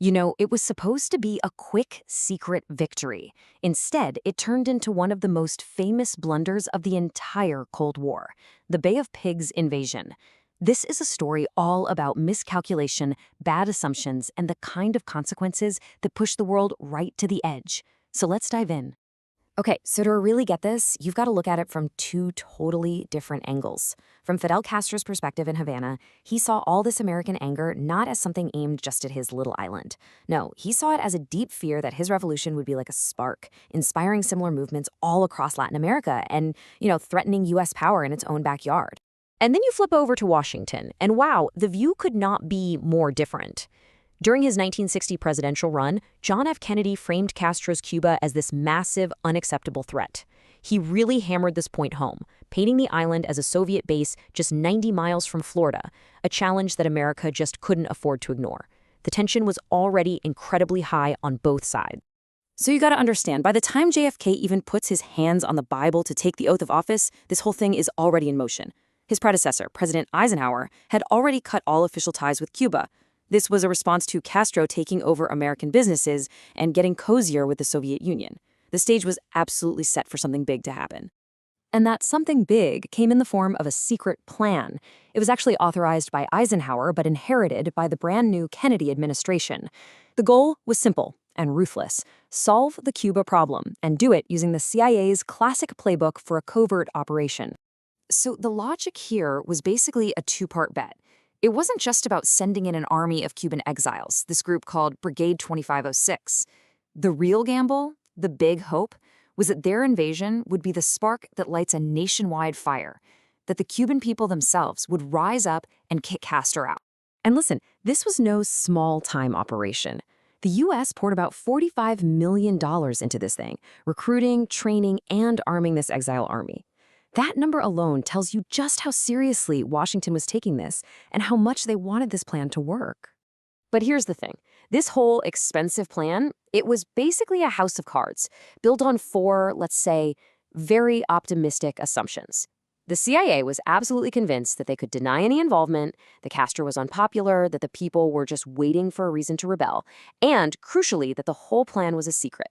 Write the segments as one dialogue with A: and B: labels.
A: It was supposed to be a quick, secret victory. Instead, it turned into one of the most famous blunders of the entire Cold War, the Bay of Pigs invasion. This is a story all about miscalculation, bad assumptions, and the kind of consequences that push the world right to the edge. So let's dive in. Okay, so to really get this, you've got to look at it from two totally different angles. From Fidel Castro's perspective in Havana, he saw all this American anger not as something aimed just at his little island. No, he saw it as a deep fear that his revolution would be like a spark, inspiring similar movements all across Latin America and, threatening U.S. power in its own backyard. And then you flip over to Washington, and wow, the view could not be more different. During his 1960 presidential run, John F. Kennedy framed Castro's Cuba as this massive, unacceptable threat. He really hammered this point home, painting the island as a Soviet base just 90 miles from Florida, a challenge that America just couldn't afford to ignore. The tension was already incredibly high on both sides. So you gotta understand, by the time JFK even puts his hands on the Bible to take the oath of office, this whole thing is already in motion. His predecessor, President Eisenhower, had already cut all official ties with Cuba. This was a response to Castro taking over American businesses and getting cozier with the Soviet Union. The stage was absolutely set for something big to happen. And that something big came in the form of a secret plan. It was actually authorized by Eisenhower but inherited by the brand new Kennedy administration. The goal was simple and ruthless: solve the Cuba problem and do it using the CIA's classic playbook for a covert operation. So the logic here was basically a two-part bet. It wasn't just about sending in an army of Cuban exiles, this group called Brigade 2506. The real gamble, the big hope, was that their invasion would be the spark that lights a nationwide fire, that the Cuban people themselves would rise up and kick Castro out. And listen, this was no small-time operation. The U.S. poured about $45 million into this thing, recruiting, training, and arming this exile army. That number alone tells you just how seriously Washington was taking this and how much they wanted this plan to work. But here's the thing. This whole expensive plan, it was basically a house of cards, built on four, let's say, very optimistic assumptions. The CIA was absolutely convinced that they could deny any involvement, that Castro was unpopular, that the people were just waiting for a reason to rebel, and, crucially, that the whole plan was a secret.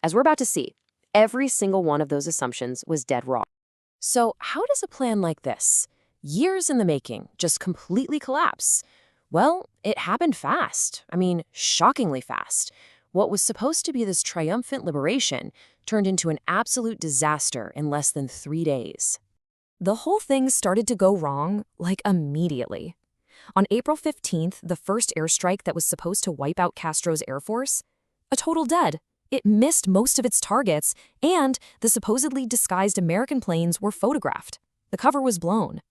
A: As we're about to see, every single one of those assumptions was dead wrong. So how does a plan like this, years in the making, just completely collapse? Well, it happened fast. I mean, shockingly fast. What was supposed to be this triumphant liberation turned into an absolute disaster in less than 3 days. The whole thing started to go wrong, like, immediately. On April 15th, the first airstrike that was supposed to wipe out Castro's Air Force, a total dud. It missed most of its targets, and the supposedly disguised American planes were photographed. The cover was blown.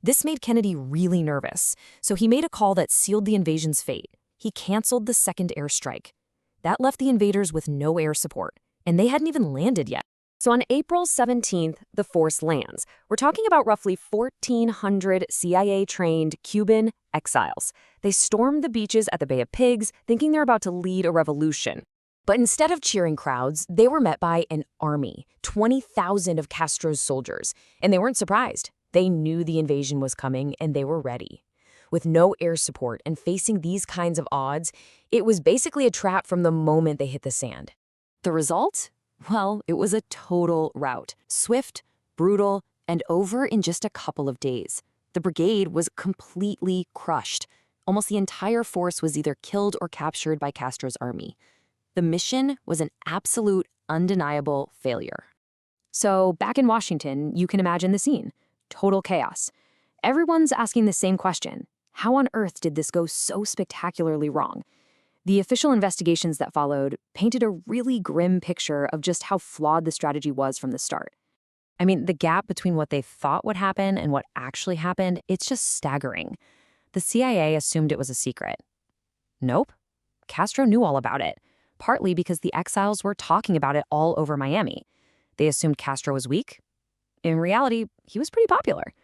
A: This made Kennedy really nervous, so he made a call that sealed the invasion's fate. He canceled the second airstrike. That left the invaders with no air support, and they hadn't even landed yet. So on April 17th, the force lands. We're talking about roughly 1,400 CIA-trained Cuban exiles. They stormed the beaches at the Bay of Pigs, thinking they're about to lead a revolution. But instead of cheering crowds, they were met by an army, 20,000 of Castro's soldiers. And they weren't surprised. They knew the invasion was coming, and they were ready. With no air support and facing these kinds of odds, it was basically a trap from the moment they hit the sand. The result? Well, it was a total rout. Swift, brutal, and over in just a couple of days. The brigade was completely crushed. Almost the entire force was either killed or captured by Castro's army. The mission was an absolute, undeniable failure. So back in Washington, you can imagine the scene. Total chaos. Everyone's asking the same question. How on earth did this go so spectacularly wrong? The official investigations that followed painted a really grim picture of just how flawed the strategy was from the start. I mean, the gap between what they thought would happen and what actually happened, it's just staggering. The CIA assumed it was a secret. Nope. Castro knew all about it. Partly because the exiles were talking about it all over Miami. They assumed Castro was weak. In reality, he was pretty popular.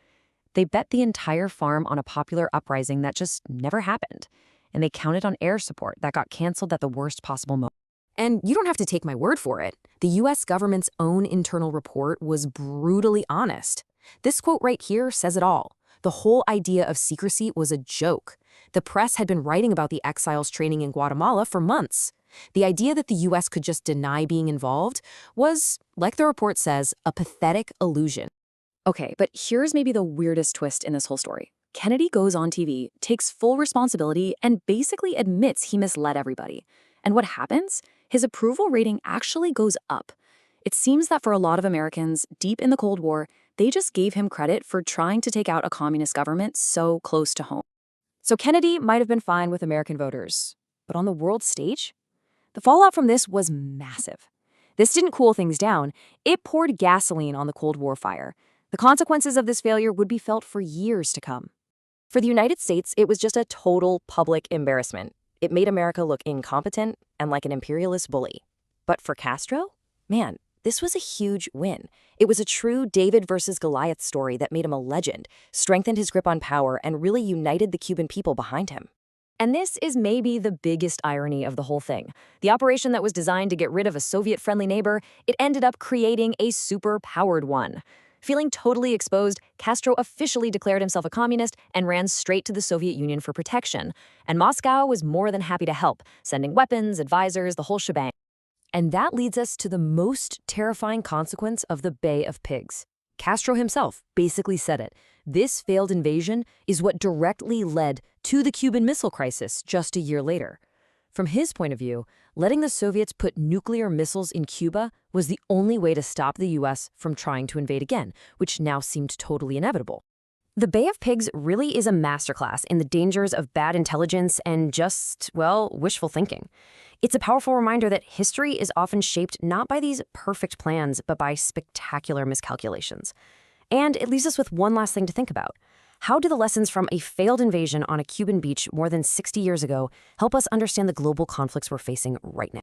A: They bet the entire farm on a popular uprising that just never happened. And they counted on air support that got canceled at the worst possible moment. And you don't have to take my word for it. The U.S. government's own internal report was brutally honest. This quote right here says it all. The whole idea of secrecy was a joke. The press had been writing about the exiles training in Guatemala for months. The idea that the U.S. could just deny being involved was, like the report says, a pathetic illusion. Okay, but here's maybe the weirdest twist in this whole story. Kennedy goes on TV, takes full responsibility, and basically admits he misled everybody. And what happens? His approval rating actually goes up. It seems that for a lot of Americans, deep in the Cold War, they just gave him credit for trying to take out a communist government so close to home. So Kennedy might have been fine with American voters, but on the world stage? The fallout from this was massive. This didn't cool things down, it poured gasoline on the Cold War fire. The consequences of this failure would be felt for years to come. For the United States, it was just a total public embarrassment. It made America look incompetent and like an imperialist bully. But for Castro? Man, this was a huge win. It was a true David versus Goliath story that made him a legend, strengthened his grip on power, and really united the Cuban people behind him. And this is maybe the biggest irony of the whole thing. The operation that was designed to get rid of a Soviet-friendly neighbor, it ended up creating a super-powered one. Feeling totally exposed, Castro officially declared himself a communist and ran straight to the Soviet Union for protection. And Moscow was more than happy to help, sending weapons, advisors, the whole shebang. And that leads us to the most terrifying consequence of the Bay of Pigs. Castro himself basically said it. This failed invasion is what directly led to the Cuban Missile Crisis just a year later. From his point of view, letting the Soviets put nuclear missiles in Cuba was the only way to stop the U.S. from trying to invade again, which now seemed totally inevitable. The Bay of Pigs really is a masterclass in the dangers of bad intelligence and just, well, wishful thinking. It's a powerful reminder that history is often shaped not by these perfect plans, but by spectacular miscalculations. And it leaves us with one last thing to think about. How do the lessons from a failed invasion on a Cuban beach more than 60 years ago help us understand the global conflicts we're facing right now?